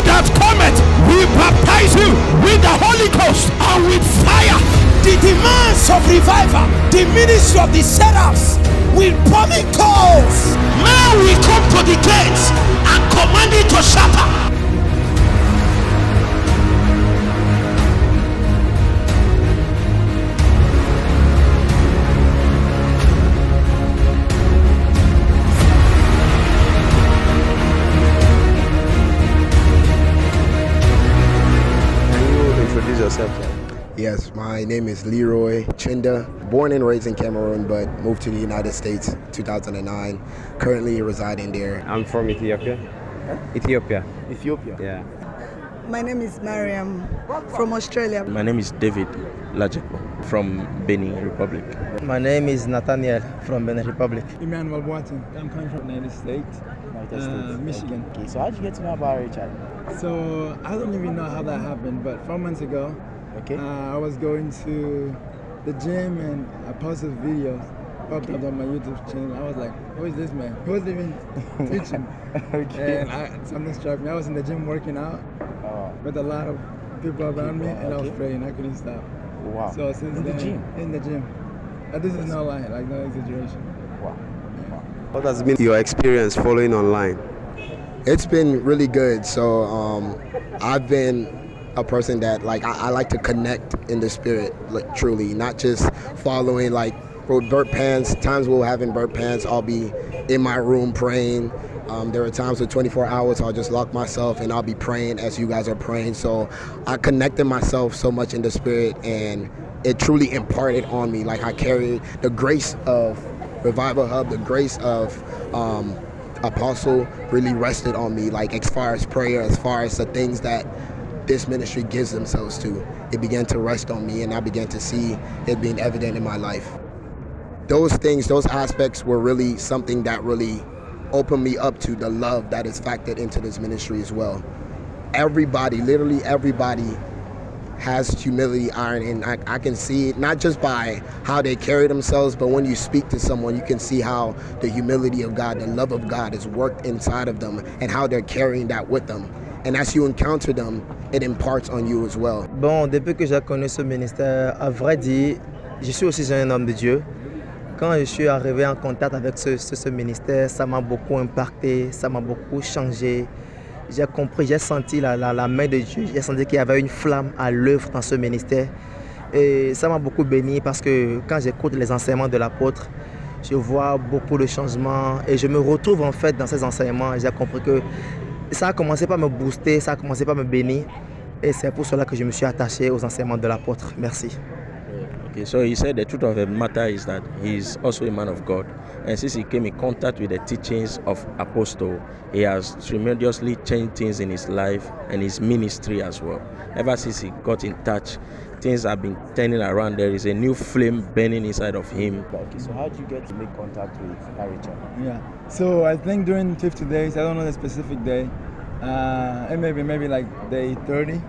that cometh, we baptize you with the Holy Ghost and with fire. The demands of revival, the ministry of the seraphs will burning coals. Now we come to the gates and command it to shatter. Yes, my name is Leroy Chinda, born and raised in Cameroon, but moved to the United States 2009, currently residing there. I'm from Ethiopia. Ethiopia. Yeah. My name is Mariam from Australia. My name is David Lajepo from Benin Republic. My name is Nathaniel from Benin Republic. Emmanuel Boateng. I'm coming from the United States, Michigan. Okay, so how did you get to know about Richard? So I don't even know how that happened, but 4 months ago, I was going to the gym and I posted videos popped up on my YouTube channel. I was like, who is this man? He wasn't even teaching. And something struck me. I was in the gym working out with a lot of people around me, and I was praying. I couldn't stop. Wow. So since in then, the gym? In the gym. This is no lie, like no exaggeration. Wow. What has been your experience following online? It's been really good. So I've been a person that I like to connect in the spirit, like, truly, not just following like burp pants. Times we'll have in burp pants, I'll be in my room praying. There are times with 24 hours I'll just lock myself and I'll be praying as you guys are praying. So I connected myself so much in the spirit, and it truly imparted on me. Like I carried the grace of Revival Hub, the grace of Apostle really rested on me, like as far as prayer, as far as the things that this ministry gives themselves to. It began to rest on me, and I began to see it being evident in my life. Those things, those aspects were really something that really opened me up to the love that is factored into this ministry as well. Everybody, literally everybody, has humility iron, and I can see it not just by how they carry themselves, but when you speak to someone, you can see how the humility of God, the love of God is worked inside of them, and how they're carrying that with them. And as you encounter them, it imparts on you as well. Bon, depuis que j'ai connu ce ministère, à vrai dire, je suis aussi un homme de Dieu. Quand je suis arrivé en contact avec ce ministère, ça m'a beaucoup impacté, ça m'a beaucoup changé. J'ai compris, j'ai senti la main de Dieu, j'ai senti qu'il y avait une flamme à l'œuvre dans ce ministère. Et ça m'a beaucoup béni parce que quand j'écoute les enseignements de l'apôtre, je vois beaucoup de changements et je me retrouve en fait dans ces enseignements. J'ai compris que ça a commencé par me booster, ça a commencé par me bénir. Et c'est pour cela que je me suis attaché aux enseignements de l'apôtre. Merci. Okay, so he said the truth of the matter is that he is also a man of God. And since he came in contact with the teachings of Apostle, he has tremendously changed things in his life and his ministry as well. Ever since he got in touch, things have been turning around. There is a new flame burning inside of him. Okay, so how did you get to make contact with Richard? Yeah, so I think during 50 days, I don't know the specific day, and maybe like day 30.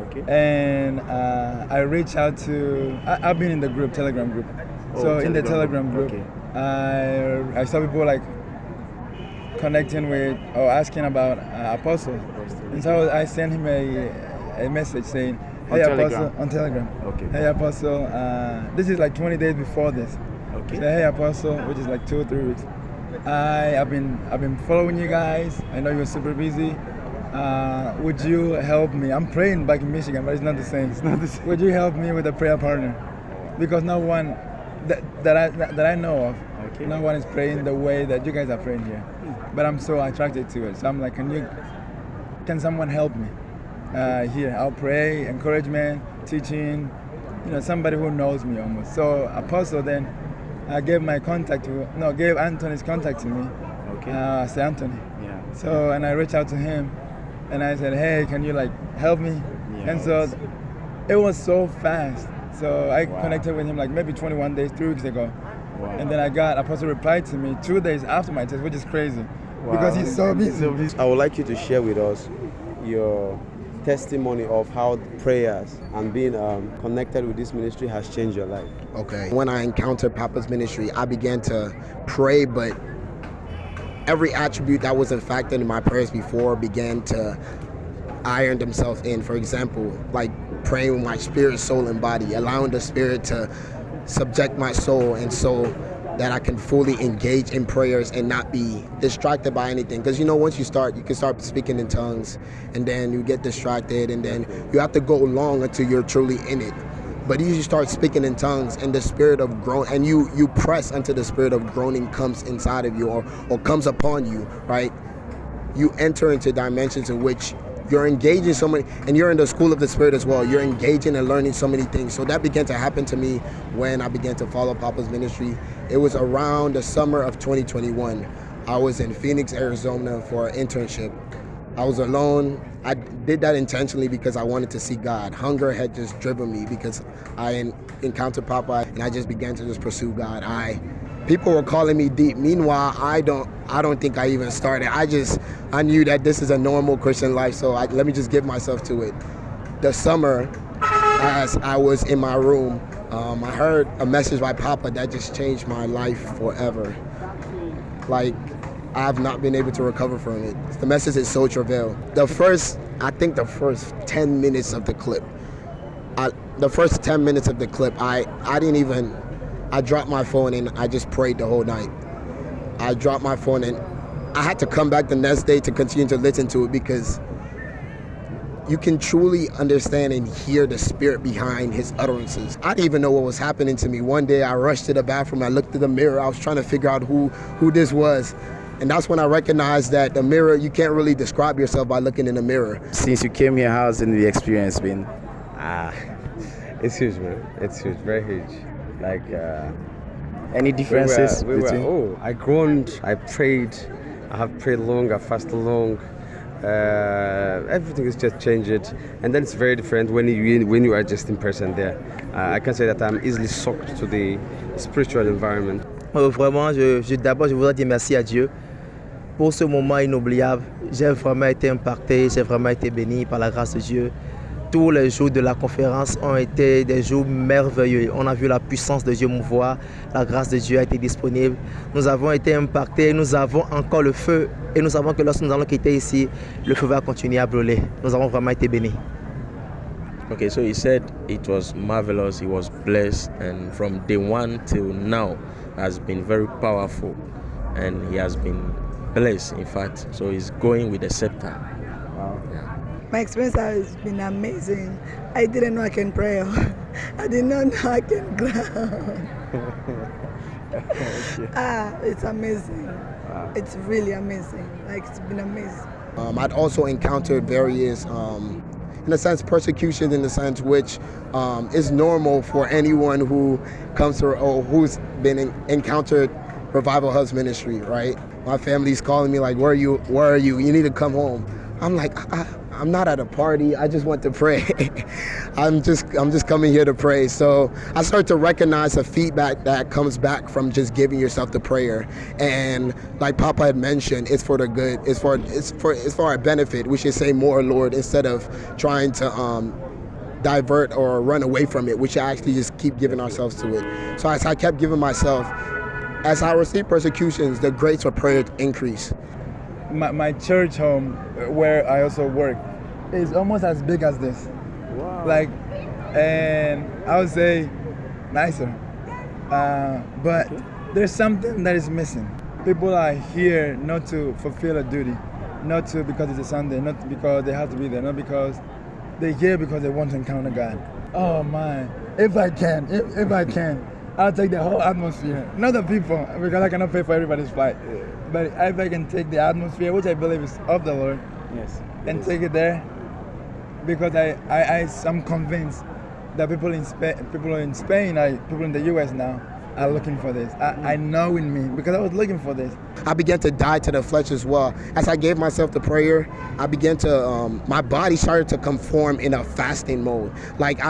Okay. And I reached out to, I've been in the group, Telegram group. So in the Telegram group, I saw people like connecting with or asking about Apostle. And so I sent him a message saying, hey Apostle, on Telegram. Okay. Hey Apostle, this is like 20 days before this. Okay. Say, hey Apostle, which is like 2 or 3 weeks. I've been following you guys. I know you're super busy. Would you help me? I'm praying back in Michigan, but it's not the same. It's not the same. Would you help me with a prayer partner? Because no one that I know of, no one is praying the way that you guys are praying here. But I'm so attracted to it. So I'm like, can someone help me here? I'll pray, encouragement, teaching, somebody who knows me almost. So Apostle then gave Anthony's contact to me. Okay. I said, Anthony. Yeah. So, and I reached out to him and I said, hey, can you help me? Yes. And so it was so fast. So I connected with him like maybe 21 days, 3 weeks ago. Wow. And then Apostle replied to me 2 days after my test, which is crazy because he's so busy. I would like you to share with us your testimony of how prayers and being connected with this ministry has changed your life. Okay. When I encountered Papa's ministry, I began to pray, but every attribute that wasn't factored in my prayers before began to iron themselves in. For example, like praying with my spirit, soul, and body, allowing the spirit to subject my soul, and so that I can fully engage in prayers and not be distracted by anything. Because once you can start speaking in tongues, and then you get distracted, and then you have to go long until you're truly in it. But you start speaking in tongues, and the spirit of groan, and you press until the spirit of groaning comes inside of you, or comes upon you, right? You enter into dimensions in which you're engaging so many, and you're in the school of the spirit as well. You're engaging and learning so many things. So that began to happen to me when I began to follow Papa's ministry. It was around the summer of 2021. I was in Phoenix, Arizona for an internship. I was alone. I did that intentionally because I wanted to see God. Hunger had just driven me because I encountered Papa, and I just began to just pursue God. People were calling me deep. Meanwhile, I don't think I even started. I knew that this is a normal Christian life, so let me just give myself to it. The summer, as I was in my room, I heard a message by Papa that just changed my life forever. Like, I've not been able to recover from it. The message is so travail. The first 10 minutes of the clip, I dropped my phone and I just prayed the whole night. I dropped my phone and I had to come back the next day to continue to listen to it, because you can truly understand and hear the spirit behind his utterances. I didn't even know what was happening to me. One day I rushed to the bathroom, I looked in the mirror, I was trying to figure out who this was. And that's when I recognized that the mirror, you can't really describe yourself by looking in the mirror. Since you came here, how's the experience been? It's huge, man. It's huge, very huge. Like, any differences I groaned, I prayed, I have prayed long, I fasted long. Everything is just changed, and then it's very different when you are just in person there. I can say that I'm easily sucked to the spiritual environment. Vraiment, d'abord, je voudrais dire merci à Dieu pour ce moment inoubliable. J'ai vraiment été impacté, j'ai vraiment été béni par la grâce de Dieu. Tous les jours de la conférence ont été des jours merveilleux. On a vu la puissance de Dieu mouvoir, la grâce de Dieu a été disponible. Nous avons été impactés, nous avons encore le feu, et nous savons que lorsque nous allons quitter ici, le feu va continuer à brûler. Nous avons vraiment été bénis. Okay, so he said it was marvelous, he was blessed, and from day one till now has been very powerful, and he has been blessed, in fact. So he's going with the scepter. Wow. Yeah. My experience has been amazing. I didn't know I can pray. I did not know I can ground. It's amazing. Wow. It's really amazing. Like, it's been amazing. I'd also encountered various, in a sense, persecutions, in the sense which is normal for anyone who comes to or who's been encountered Revival Hub's ministry, right? My family's calling me like, where are you? You need to come home. I'm like, I'm not at a party. I just want to pray. I'm just coming here to pray. So I start to recognize the feedback that comes back from just giving yourself to prayer. And like Papa had mentioned, it's for the good. It's for our benefit. We should say more, Lord, instead of trying to divert or run away from it. We should actually just keep giving ourselves to it. So as I kept giving myself, as I received persecutions, the grace for prayer increased. My church home, where I also work, is almost as big as this. Wow. Like, and I would say nicer. But there's something that is missing. People are here not to fulfill a duty, not to because it's a Sunday, not because they have to be there, not because they're here because they want to encounter God. Oh man, if I can, I'll take the whole atmosphere, not the people, because I cannot pay for everybody's flight. But if I can take the atmosphere, which I believe is of the Lord, Yes. and take it there, because I'm convinced that people in Spain, people in the U.S. now are looking for this. I know in me, because I was looking for this. I began to die to the flesh as well. As I gave myself to prayer, I began to, my body started to conform in a fasting mode. Like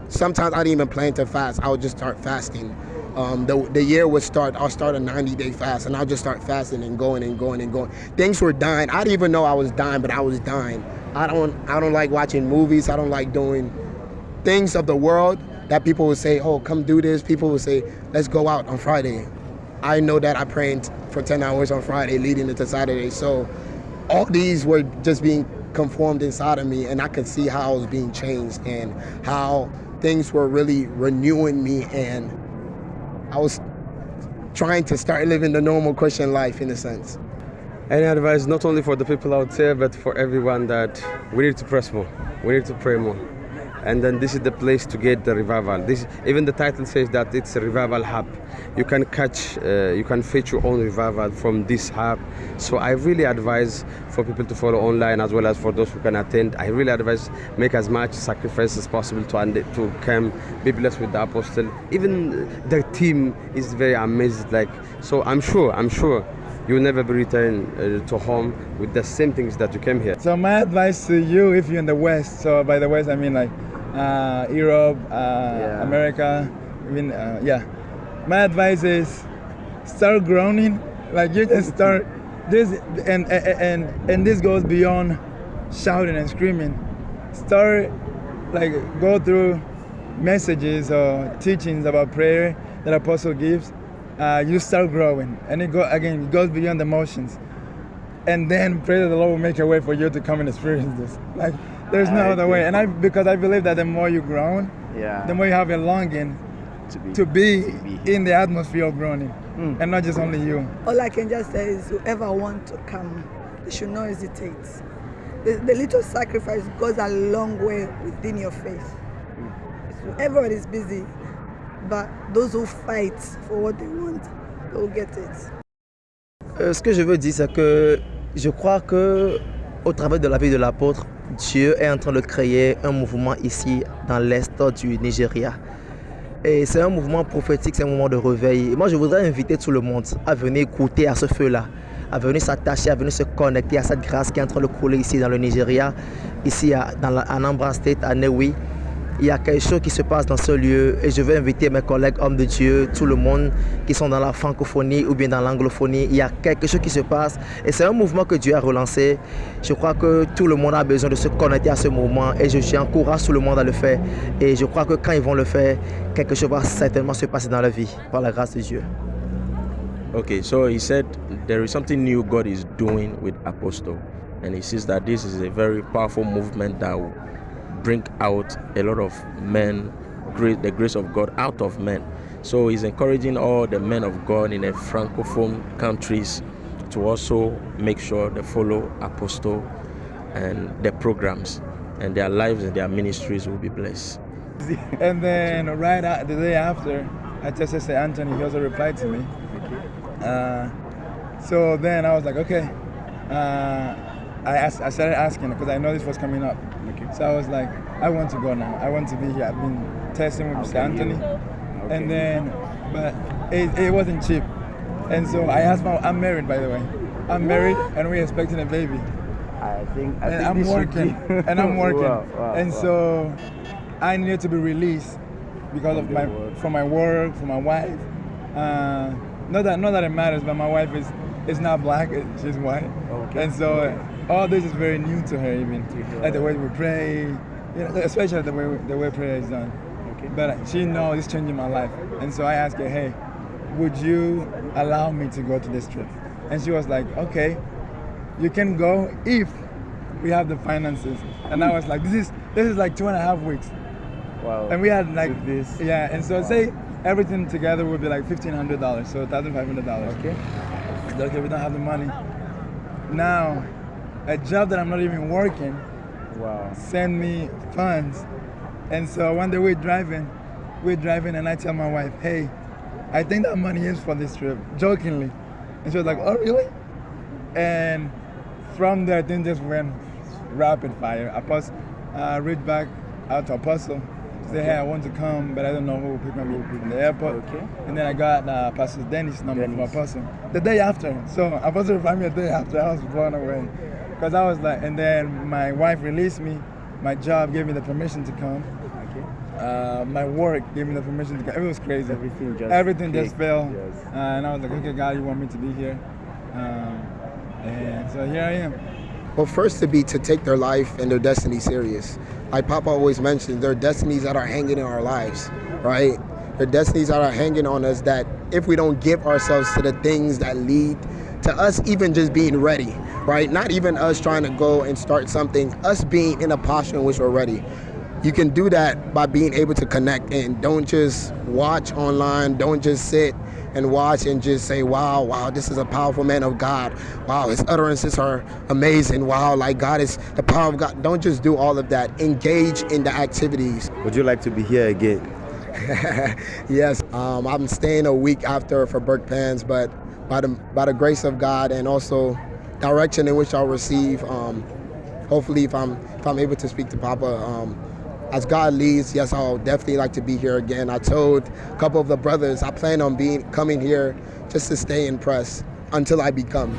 sometimes I didn't even plan to fast. I would just start fasting. The year would start, I'll start a 90-day fast, and I'll just start fasting and going and going and going. Things were dying. I didn't even know I was dying, but I was dying. I don't like watching movies. I don't like doing things of the world that people would say, oh, come do this. People would say, let's go out on Friday. I know that I prayed for 10 hours on Friday leading into Saturday. So all these were just being conformed inside of me, and I could see how I was being changed and how things were really renewing me, and I was trying to start living the normal Christian life in a sense. Any advice, not only for the people out there, but for everyone, that we need to press more, we need to pray more. And then this is the place to get the revival. Even the title says that it's a revival hub. You can fetch your own revival from this hub. So I really advise for people to follow online as well as for those who can attend. I really advise make as much sacrifice as possible to come, be blessed with the apostle. Even the team is very amazing. So I'm sure you will never be returned to home with the same things that you came here. So my advice to you, if you're in the West, so by the West I mean like Europe, America, even my advice is start groaning. Like you just start this, and this goes beyond shouting and screaming. Start like go through messages or teachings about prayer that Apostle gives. You start growing, and it goes beyond the emotions, and then pray that the Lord will make a way for you to come and experience this. Like there's no other way, and because I believe that the more you grow, the more you have a longing to be in the atmosphere of groaning, and not just only you. All I can just say is whoever want to come, they should not hesitate. The little sacrifice goes a long way within your faith. So everyone is busy, but those who fight for what they want, they will get it. Ce que je veux dire, c'est que je crois que au travers de la vie de l'apôtre, Dieu est en train de créer un mouvement ici dans l'est du Nigeria. Et c'est un mouvement prophétique, c'est un moment de réveil. Et moi, je voudrais inviter tout le monde à venir goûter à ce feu-là, à venir s'attacher, à venir se connecter à cette grâce qui est en train de couler ici dans le Nigeria, ici dans la Anambra State, à Nnewi. Il y a quelque chose qui se passe dans ce lieu et je veux inviter mes collègues hommes de Dieu, tout le monde qui sont dans la francophonie ou bien dans l'anglophonie. Il y a quelque chose qui se passe et c'est un mouvement que Dieu a relancé. Je crois que tout le monde a besoin de se connecter à ce mouvement et j'encourage tout le monde à le faire. Et je crois que quand ils vont le faire, quelque chose va certainement se passer dans la vie par la grâce de Dieu. Okay, so he said there is something new God is doing with Apostle, and he says that this is a very powerful movement that will bring out a lot of men, the grace of God out of men. So he's encouraging all the men of God in the Francophone countries to also make sure they follow Apostle and the programs, and their lives and their ministries will be blessed. And then the day after, I tested St. Anthony, he also replied to me. So then I was like, okay. I started asking because I know this was coming up. So I was like, I want to go now. I want to be here. I've been testing with St. Anthony. And then, but it wasn't cheap. And so I asked I'm married, by the way. I'm married and we're expecting a baby. I think I'm working. And I'm working. Wow. So I needed to be released because of my work, for my wife. Not that it matters, but my wife is not black, she's white. Okay. And so all this is very new to her, even like the way we pray, especially the way prayer is done. Okay. But she knows it's changing my life. And so I asked her, hey, would you allow me to go to this trip? And she was like, okay, you can go if we have the finances. And I was like, this is like 2.5 weeks. Wow. And we had like this. Yeah, and so say everything together would be like $1,500, so $1,500. Okay. Okay, we don't have the money. Now, a job that I'm not even working, send me funds. And so one day we're driving and I tell my wife, hey, I think that money is for this trip, jokingly. And she was like, oh, really? And from there, things just went rapid fire. Apostle reached back out to Apostle, say, hey, I want to come, but I don't know who will pick me up in the airport. Okay. And then I got Pastor Dennis' number from Apostle the day after. So Apostle replied me a day after. I was blown away. Because I was like, and then my wife released me. My job gave me the permission to come. Okay. My work gave me the permission to come. It was crazy. Everything just fell. Yes. And I was like, okay, God, you want me to be here? And so here I am. Well, first to take their life and their destiny serious. Like Papa always mentions, there are destinies that are hanging in our lives, right? There are destinies that are hanging on us that if we don't give ourselves to the things that lead to us even just being ready, right? Not even us trying to go and start something, us being in a posture in which we're ready. You can do that by being able to connect in. Don't just watch online. Don't just sit and watch and just say, wow, this is a powerful man of God. Wow, his utterances are amazing. Wow, like God is the power of God. Don't just do all of that. Engage in the activities. Would you like to be here again? Yes, I'm staying a week after for Burke Pans, but by the grace of God and also direction in which I'll receive, hopefully if I'm able to speak to Papa, as God leads, yes, I'll definitely like to be here again. I told a couple of the brothers I plan on coming here just to stay in press until I become.